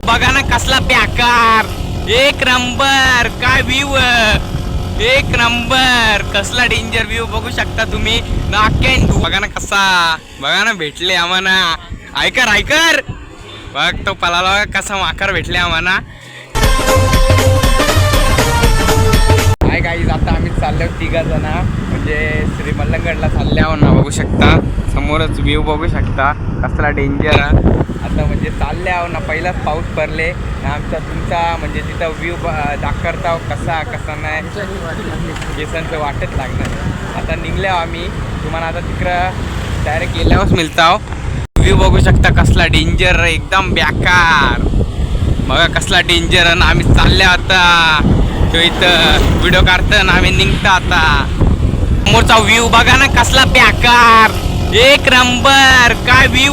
बघा ना कसला बेकार, एक नंबर काय व्ह्यू, एक नंबर कसला डेंजर व्ह्यू बघू शकता तुम्ही. नाकेन बघा ना कसा, बघा ना भेटले आम्हाला ऐकर बघ तो पलाला कसा माकर भेटले आम्हाला. हाय गाईज, आता आम्ही चाललो 3 जण, म्हणजे श्री मल्लंगडला चालले आहो ना. बघू शकता समोरच व्ह्यू बघू शकता कसला डेंजर. आता म्हणजे चालले आहो ना, पहिलाच पाऊस पडले आमचा तुमचा म्हणजे तिथं व्ह्यू दाखवता कसा नाही केसांचं वाटत लागणार. आता निघले आम्ही, तुम्हाला आता तिकडं डायरेक्ट गेल्यावरच मिळता. व्ह्यू बघू शकता कसला डेंजर, एकदम बेकार. बघा कसला डेंजर. आणि आम्ही चालले आता तो इथं व्हिडिओ काढतो ना, आम्ही निघतो आता. समोरचा व्ह्यू बघा ना कसला बेकार, एक नंबर काय व्ह्यू,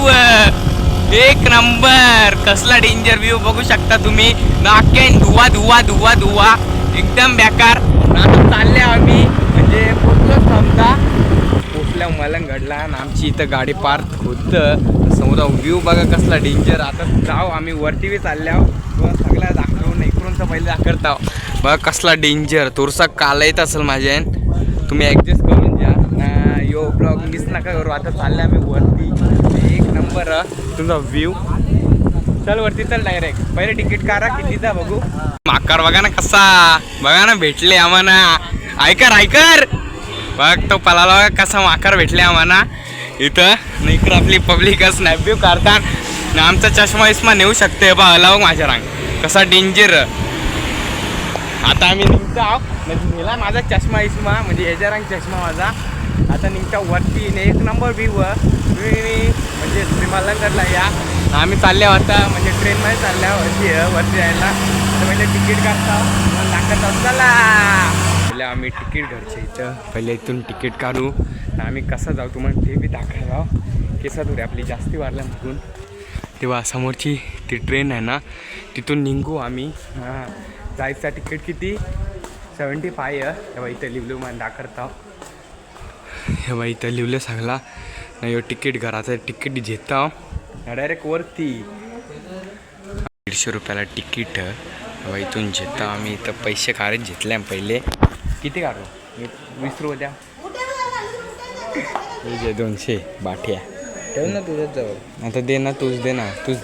एक नंबर कसला डेंजर व्ह्यू बघू शकता तुम्ही. नाकेन धुवा धुवा धुवा धुवा एकदम बेकार. आता चालले आम्ही म्हणजे पोचलोच थांबता. पोचल्या मलंगडला आणि आमची इथं गाडी पार्क होतं. समोर व्ह्यू बघा कसला डेंजर. आता जाऊ आम्ही वरती बी चालले आहो, तुम्हाला सगळ्या दाखवून इकडूनचा पहिले दाखवत आहो. बघा कसला डेंजर. थोडसा काला येत असेल माझ्या, तुम्ही ॲडजस्ट करून घ्या ना. यो ब्लॉग मिस नका करू. आता चालले आम्ही वरती, एक नंबर तुमचा व्ह्यू. चल वरती चल डायरेक्ट, पहिले तिकीट काढा कितीचा बघू. माकार बघा ना कसा, बघा ना भेटले आम्हाला ऐकर बघ तो पलाला कसा माकार भेटले आम्हाला इथं. इकडं आपली पब्लिक स्नॅप व्ह्यू काढतात ना. आमचा चष्मा विस्मा नेऊ शकते बा, हलाव माझ्या रांग कसा डेंजर. आता आम्ही निघतो आहो, म्हणजे नेला माझा चष्मा विस्मा, म्हणजे ह्याच्या रंग चष्मा माझा. आता निघता वरती, एक नंबर व्ह्यू म्हणजे श्रीमल्लंगडला या. आम्ही चालल्या होता म्हणजे ट्रेनमध्ये चालल्या वरती यायला. तर म्हणजे तिकीट काढता दाखवत आहोत. चला पहिले आम्ही तिकीट घरचे इथं, पहिले इथून तिकीट काढू. आम्ही कसं जाऊ तुम्हाला ते बी दाखवायला. केसा थोडी आपली जास्ती वाढल्या म्हणून तेव्हा समोरची ती ट्रेन आहे ना, तिथून निघू आम्ही. हां, जायचा तिकीट किती 75 आहे. तेव्हा इथं लिवलो मला दाखवता. हेव्हा इथं लिवलं सांगला नाही. तिकीट घराचं तिकीट घेता डायरेक्ट वरती 150 रुपयाला तिकीट. तेव्हा इथून घेता आम्ही. इथं पैसे काढत घेतले पहिले. किती काढू? 20 रुपये द्या. हे 200 बाठ्या ठेव ना तुझ्याच जवळ. आता दे ना, तूच दे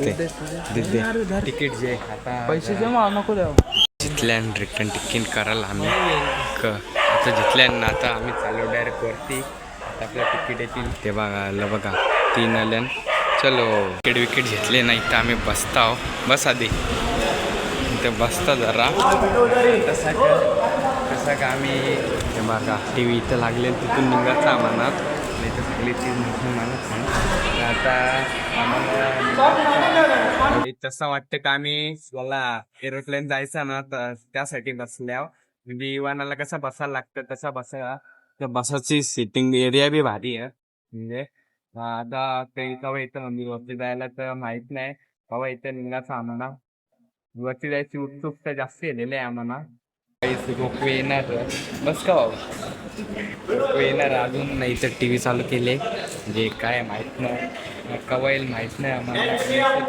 दे तिकीट जे. आता पैसे जमा नको द्या. जिथल्यान रिटर्न तिकीट करायला आम्ही आता जिथल्यान. आता आम्ही चाललो डायरेक्ट वरती. आता आपलं तिकीट येतील ते बघा 3 आल्यान. चलो तिकीट विकेट घेतले नाही तर आम्ही बसता आहो. बस आधी इथं बसता जरा. कसं का आम्ही ते बघा टी व्ही इथं लागले, तिथून निघायचं आम्हाला. नाही तर सगळी चीज मानत नाही. आता आम्हाला तसं वाटतं का आम्ही मला एरोप्लेन जायचं ना, तर त्यासाठी बसल्या. म्हणजे विमानाला कसं बसायला लागतं तसा बसा. त्या बसाची सिटिंग एरिया बी भारी आहे. म्हणजे आता ते केव्हा येतं मी वरती जायला तर माहीत नाही. केव्हा इथं निघायचं आम्हाला. वरती जायची उत्सुकता जास्त येलेली आहे आम्हाला. रोपवे येणार बस का रोपवे येणार अजून नाही. तर टी व्ही चालू केले म्हणजे काय माहीत नाही, केव्हा येईल माहीत नाही आम्हाला.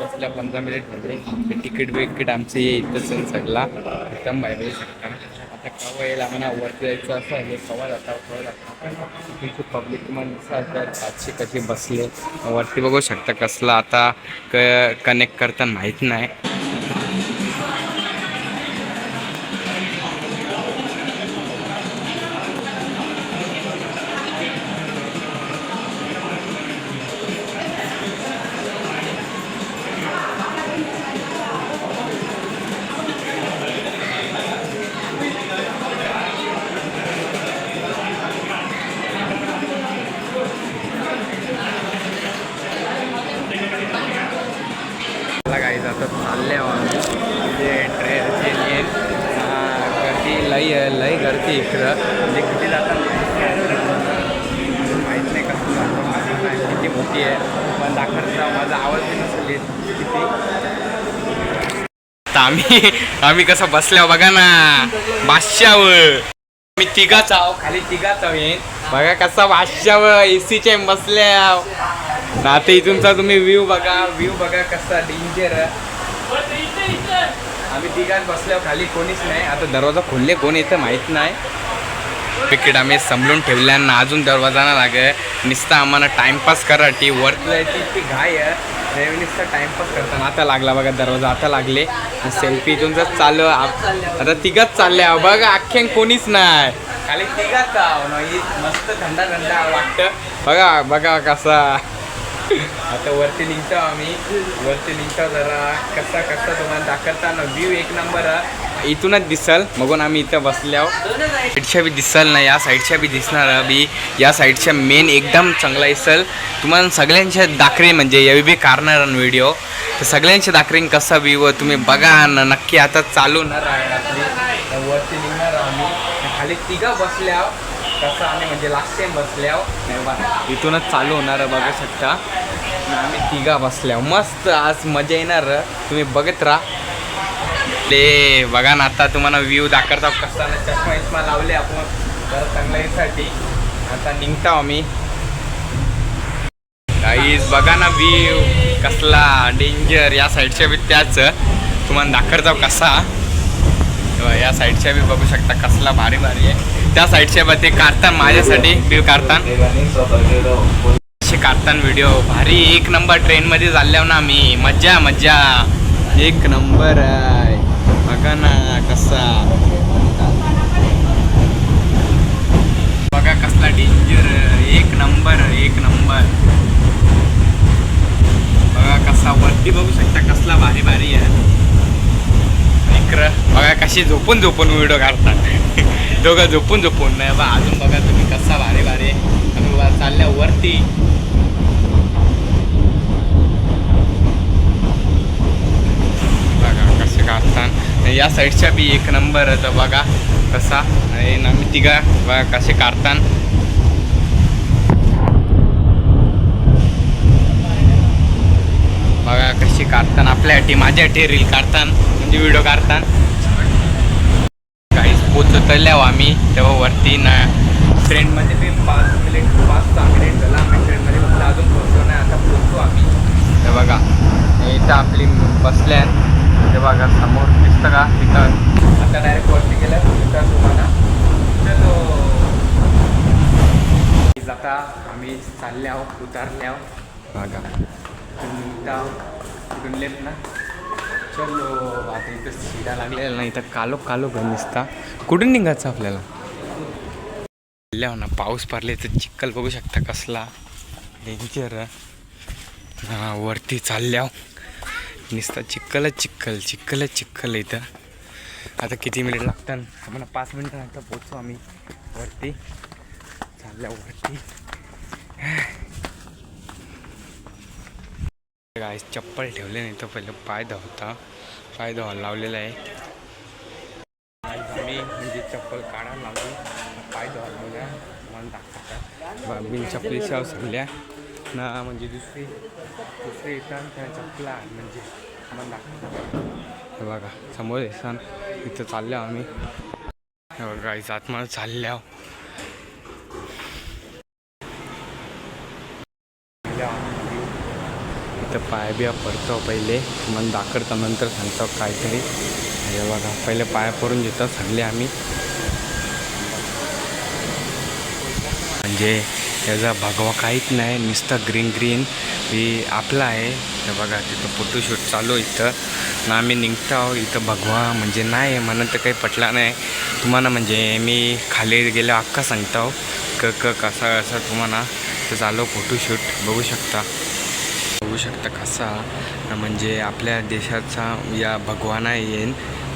बसल्या 15 मिनिट म्हणजे तिकीट विकीट आमचे येतच सगळा एकदम बाहेर शकता. आता केव्हा येईल आम्हाला वरती जायचं असं आहे. केव्हा जाता तुमची पब्लिक मग सातशे कशी बसले वरती बघू शकता. कसला आता कनेक्ट करताना माहीत नाही. गाईज आता चालले म्हणजे ट्रेनचे गर्दी लई गर्दी इकडं. म्हणजे किती जातात माहीत नाही. कसं किती मोठी आहे पण दाखवता माझा आवाज बी नसेल किती. आता आम्ही कसं बसल्या बघा ना बादशावर. मी तिघाच आहो, खाली तिघाच आहो. बघा कसा बादशावर एसीच्या बसल्या. आता इथूनचा तुम्ही व्ह्यू बघा कसा डेंजर. आम्ही तिघात बसल्यावर खाली कोणीच नाही. आता दरवाजा खोलले कोण येतं माहीत नाही. तिकीट आम्ही समजून ठेवल्यानं अजून दरवाजा ना लागे. नुसता आम्हाला टाइमपास करा ती वरती जायची ती घाय आहे. नुसता टाइमपास करताना आता लागला बघा दरवाजा. आता लागले सेल्फी इथून जर चालू आता तिघात चालल्या बघा. अख्ख्यान कोणीच नाही खाली तिघात मस्त थंडा थंडा वाटतं. बघा बघा कसा. आता वरती निघतो आम्ही. वरती निघतो जरा कसा कसा तुम्हाला दाखवताना व्ह्यू एक नंबर इथूनच दिसल. मगून आम्ही इथं बसल्यावर साईडच्या बी दिसल ना या साईडच्या बी दिसणार बी. या साईडच्या मेन एकदम चांगला दिसल तुम्हाला सगळ्यांच्या दाखरी म्हणजे यावी बी काढणार व्हिडिओ. तर सगळ्यांच्या दाखरीन कसा व्ह्यू तुम्ही बघा ना नक्की. आता चालू न राहणार वरती निघणार आम्ही. खाली तिघा बसल्यावर कसं आम्ही म्हणजे लास्ट टाइम बसल्यावर इथूनच चालू होणार बघू शकता. आम्ही तिघा बसल्यावर मस्त आज मजा येणार. तुम्ही बघत राहा. ते बघा ना आता तुम्हाला व्ह्यू दाखवता कसा ना. चष्मा इस्मा लावले आपण जरा चांगल्यासाठी. आता निघतो आम्ही. गाईज बघा ना व्ह्यू कसला डेंजर. या साईडच्या बी त्याच तुम्हाला दाखवता कसा. या साईडच्या बी बघू शकता कसला भारी भारी आहे. त्या साईडच्या बा ते काढतात माझ्यासाठी व्ह्यू काढतात. असे काढताना व्हिडिओ भारी एक नंबर. ट्रेनमध्ये चालल्यावर ना आम्ही मज्जा मज्जा एक नंबर आहे. बघा ना कसा. बघा कसला डेंजर एक नंबर एक नंबर. बघा कसा वरती बघू शकता कसला भारी भारी आहे. बघा कशी झोपून झोपून व्हिडिओ काढतात. दोघं झोपून झोपून नाही बा. अजून बघा तुम्ही कसा भारी भारी आम्ही चालल्या वरती. बघा कसे काढतात. या साईडच्या बी एक नंबर तर बघा कसा. आणि आम्ही तिघा बघा कसे काढतात. बघा कशी काढतात आपल्यासाठी माझ्यासाठी रील काढतात म्हणजे व्हिडिओ काढतात. काहीच पोचतल्यावर आम्ही तेव्हा वरती ना ट्रेनमध्ये बी 5-6 मिनिट झाला आम्ही ट्रेनमध्ये फक्त अजून पोचलो नाही. आता पोचतो आम्ही. ते बघा इथं आपली बसल्या. ते बघा समोर दिसतं का तिथं. आता डायरेक्ट वरती गेलं तिथं तुम्हाला चलो. आता आम्ही चालल्यावर उतारल्यावर बघा कुठून लेप ना. चलो आता इथं शिडा लागलेला ना. इथं कालो कालो घर दिसता. कुठून निघायचं आपल्याला. चालल्यावर ना पाऊस पडले तर चिखल बघू शकता कसला डेंजर. हां वरती चालल्यावर नुसता चिखलच चिखल चिखलच चिखल इथं. आता किती मिनिट लागतात आम्हाला. 5 मिनिटानंतर पोचू आम्ही वरती. चालल्यावर वरती गाईस चप्पल ठेवले नाही तर पहिले पाय धुता. पाय धुवायला लावलेला आहे. आम्ही म्हणजे चप्पल काढायला लागलो. पाय धुवायला बघा मला दाखवतात. बिन चप्पलीच्या सगळ्या ना म्हणजे दुसरी येतात त्या चप्पला म्हणजे मला दाखवतात. हे बघा समोर येसान इथं चालल्यावर आम्ही. हे बघा गाईस आतमध्ये चालल्यावर इथं पाय बिया पडतो. पहिले मला दाखवता नंतर सांगतो काहीतरी. हे बघा पहिले पाया पडून घेतो सगळे आम्ही. म्हणजे त्याचा भगवा काहीच नाही नुसतं ग्रीन ग्रीन ही आपला आहे. तर बघा तिथं फोटोशूट चालू इथं ना. आम्ही निघतो आहो. इथं भगवा म्हणजे नाही म्हणून तर काही पटला नाही तुम्हाला. म्हणजे मी खाली गेलो अख्खा सांगतो कसा कसा तुम्हाला. तर चालू फोटोशूट बघू शकता कसा म्हणजे आपल्या देशाचा या भगवाना येईन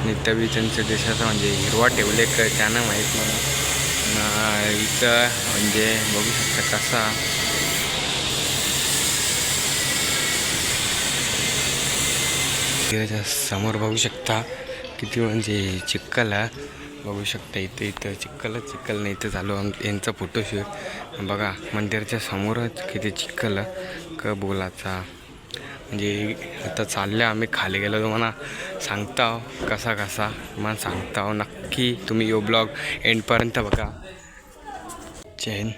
नित्यवी त्यांच्या देशाचा म्हणजे हिरवा ठेवले का त्यानं माहीत मला. इथं म्हणजे बघू शकता कसा. समोर बघू शकता किती म्हणजे चिखल बघू शकता. इथं चिखलच चिखल नाही. इथं चालू यांचा फोटोशूट. बघा मंदिराच्या समोरच किती चिखल क बोलाचा. म्हणजे आता चाललं आम्ही खाली गेलो तुम्हाला सांगता कसा कसा तुम्हाला सांगता. नक्की तुम्ही यो ब्लॉग एंडपर्यंत बघा. चैन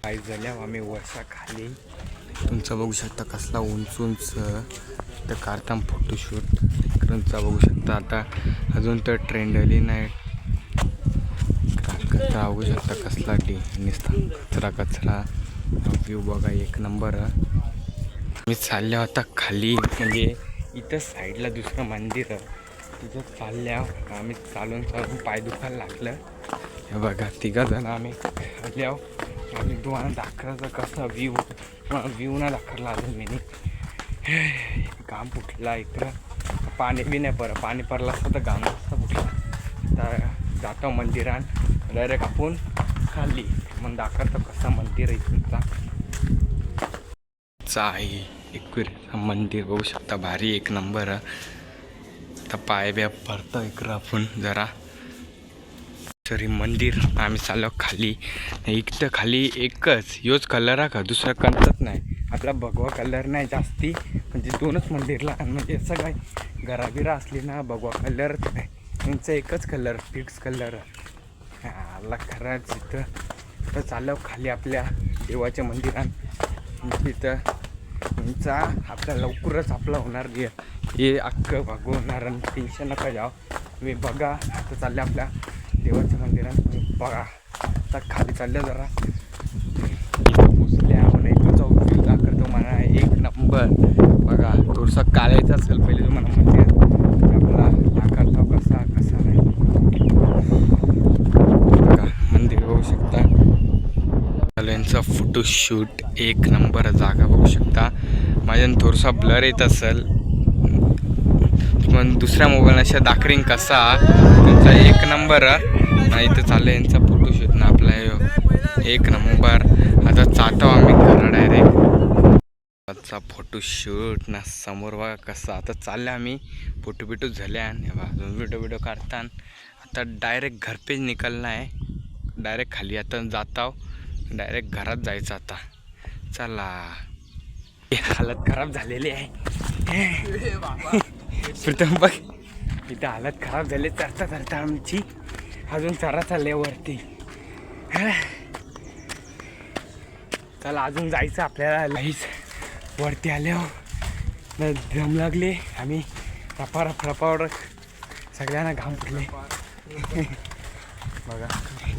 काही झाल्या आम्ही वर्षा खाली तुमचं बघू शकता कसला उंच उंच तर काढता फोटोशूट इकडूनचा बघू शकता. आता अजून तर ट्रेंड आली नाही. कचरा बघू शकता कसला नुसता कचरा कचरा. व्ह्यू बघा एक नंबर. मी चालल्या होता खाली म्हणजे इथं साईडला दुसरं मंदिर तिथं चालल्या आम्ही चालून चालून पाय दुखायला लागलं. हे बघा तिघं जण आम्ही खाल्ल्या आम्ही तुम्हाला दाखवायचं कसं व्ह्यू ना दाखवला अजून मी घाम फुटला. इकडं पाणी बी नाही पाणी पडलं असतं तर घाम असतं फुटला. तर जातो मंदिरात डायरेक्ट आपण खाली मग दाखवतो कसं मंदिर इथूनचा आहे. एकविरा मंदिर बघू शकता भारी एक नंबर. आता पाय ब्या पडतो इकडं आपण जरा सॉरी मंदिर. आम्ही चाललो खाली. इकडं खाली एकच योच कलर का दुसरा कलरच नाही आपला भगवा कलर नाही जास्ती म्हणजे दोनच मंदिरला म्हणजे असं काय घराबिरा असली ना भगवा कलरच नाही त्यांचा एकच कलर फिक्स कलर. आला खरंच इथं चाललो खाली आपल्या देवाच्या मंदिरात. तिथं त्यांचा आपला लवकरच आपला होणार हे अख्खं भागवणार आणि टेन्शन नका जाव. मी बघा आता चालले आपल्या देवाच्या मंदिरात बघा. आता खाली चालल्या जरा पोचल्या म्हणा तुझा उपयोग दाखवतो म्हणा एक नंबर. बघा थोडंसं काढायचं असेल पहिले तुम्हाला मंदिर आपला दाखवतो कसा कसा नाही. बघा मंदिर बघू शकता. यांचा फोटोशूट एक नंबर जागा बघू शकता. माझ्यानं थोडासा ब्लर येत असेल पण दुसऱ्या मोबाईल अशा दाखरीन कसा त्यांचा एक नंबर. इथं चाललं यांचा फोटोशूट ना आपला एक नंबर. आता जातो आम्ही घरा डायरेक्ट फोटोशूट ना समोर बघा कसा. आता चाललं आम्ही फोटो बिटो झाल्या अजून व्हिडिओ काढता. आता डायरेक्ट घर पे निकलना आहे. डायरेक्ट खाली आता जातो डायरेक्ट घरात जायचं. आता चला हालत खराब झालेली आहे. प्रथम बघ इथं हालत खराब झाली चढता चढता आमची. अजून चरा चालले वरती. चला अजून जायचं आपल्याला लईच वरती आल्यावर दम लागले. आम्ही रपावर सगळ्यांना घाम फुटले. बघा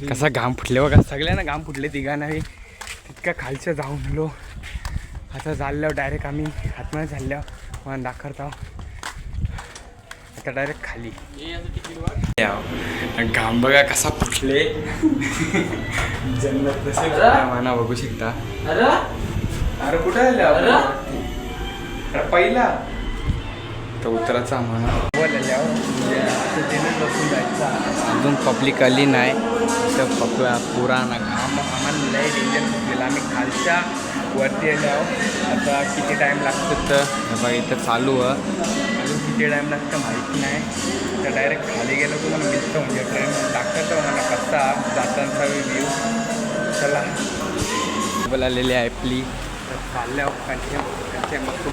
कसा घाम फुटले बघा सगळ्यांना घाम फुटले तिघांना. तितका खालचं जाऊन आलो. आता चालल्यावर डायरेक्ट आम्ही आतमध्ये चालल्यावर मला दाखवतो. आता डायरेक्ट खाली घाम बघा कसा फुटले. जन्नत तसे म्हणा बघू शकता. अरे कुठे आलं पहिला तर उतरायचा आम्हाला बसून जायचा. अजून पब्लिक आली नाही तर पुराणा घाम आम्हाला लय डेंजर फुटलेला. आम्ही खालच्या वरती आल्यावर आता किती टाईम लागतो तर बघा इथं चालू अजून किती टाईम लागतं माहिती नाही. तर डायरेक्ट खाली गेलो तुम्हाला मिळतं म्हणजे ट्रेन दाखवतो मला कसा जातांचा व्ह्यू. चला बोलालेली आहे आपली तर चालल्यावर खालच्या बघतो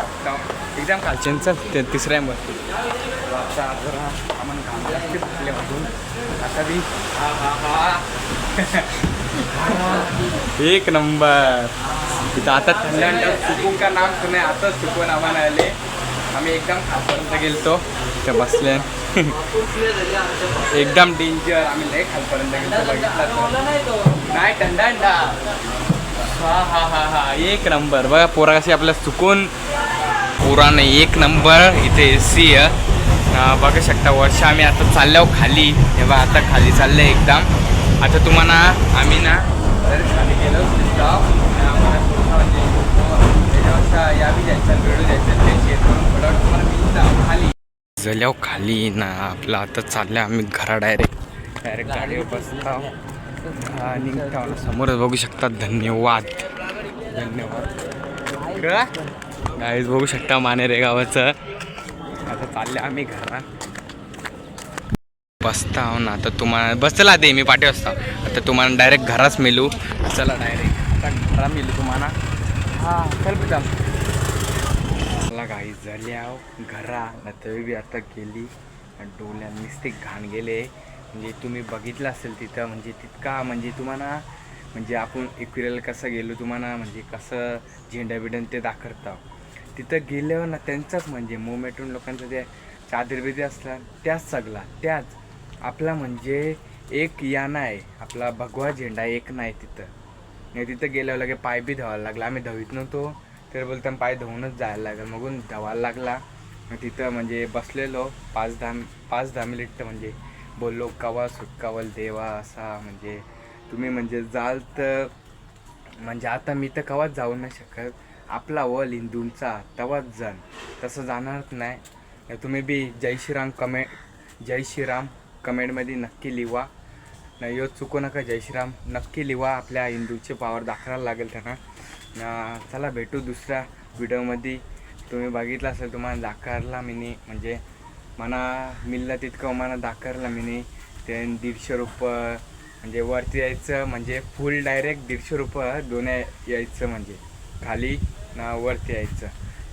एकदम खालच्यांचा तिसऱ्या बसतो. आता जरा आम्हाला घाम जास्त फुटल्यामधून आता बी एक नंबर. तिथं आता थंड सुकून का नाम सुने आता सुकून आम्हाला आले. आम्ही एकदम खालपर्यंत गेलतो ते बसले एकदम डेंजर. आम्ही लय खालपर्यंत गेलो बघितला नाही थंडा. हा एक नंबर. बघा पोरा कशी आपल्या सुकून पुराण एक नंबर. इथे AC बघू शकता. वर्ष आम्ही आता चालल्यावर खाली तेव्हा आता खाली चाललं एकदम. आता तुम्हाला आम्ही ना खाली गेलो या बी जायचं वेळ द्यायचं ते शेअर करून थोडं तुम्हाला मी खाली झाल्यावर खाली ना आपलं. आता चाललं आम्ही घरा डायरेक्ट गाडीवर बसतो निघतो. समोरच बघू शकता. धन्यवाद गाईज बघू शकता मानेरे गावाचं. आता चाललं आम्ही घरा बसता हो ना. आता तुम्हाला बसला दे मी पाठी असता. आता तुम्हाला डायरेक्ट घराच मिळू. चला डायरेक्ट आता घरा मिळू तुम्हाला. चल बेटा मला गाई झाल्या घरा तरी बी आता गेली डोळ्यात नुसते घाण गेले. म्हणजे तुम्ही बघितलं असेल तिथं म्हणजे तितका म्हणजे तुम्हाला म्हणजे आपण एकविराला कसं गेलो तुम्हाला म्हणजे कसं झेंडा बिडन ते दाखवता. तिथं गेल्यावर ना त्यांचाच म्हणजे मोमेटून लोकांचं ते चादरबिदी असतात त्याच सगळा त्याच आपला म्हणजे एक याना आहे आपला भगवा झेंडा एक नाही तिथं. नाही तिथं गेल्यावर लगे पाय बी धुवायला लागला. आम्ही धुवीत नव्हतो तर बोलताना पाय धुवूनच जायला लागेल मगून धुवायला लागला. मग तिथं म्हणजे बसलेलो 5-10 मिनिट म्हणजे बोललो कवा सुटकावल देवा असा म्हणजे तुम्ही म्हणजे जाल तर म्हणजे आता मी तर कवाच जाऊ नाही शकत. आपला वल हिंदूंचा तवाच जाण तसं जाणारच नाही. तुम्ही बी जय श्रीराम कमेंटमध्ये नक्की लिहा. नाही यो चुकू नका जय श्रीराम नक्की लिहा. आपल्या हिंदूचे पावर दाखवायला लागेल त्यांना. चला भेटू दुसऱ्या व्हिडिओमध्ये. तुम्ही बघितलं असेल तुम्हाला दाखवला मी म्हणजे मना मिळलं तितकं मला दाखवला मी ते 150 रुपये म्हणजे वरती यायचं म्हणजे फुल डायरेक्ट 150 रुपये दोन यायचं म्हणजे खाली ना वरती यायचं.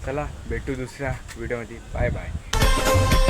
चला भेटू दुसऱ्या व्हिडिओमध्ये. Bye bye.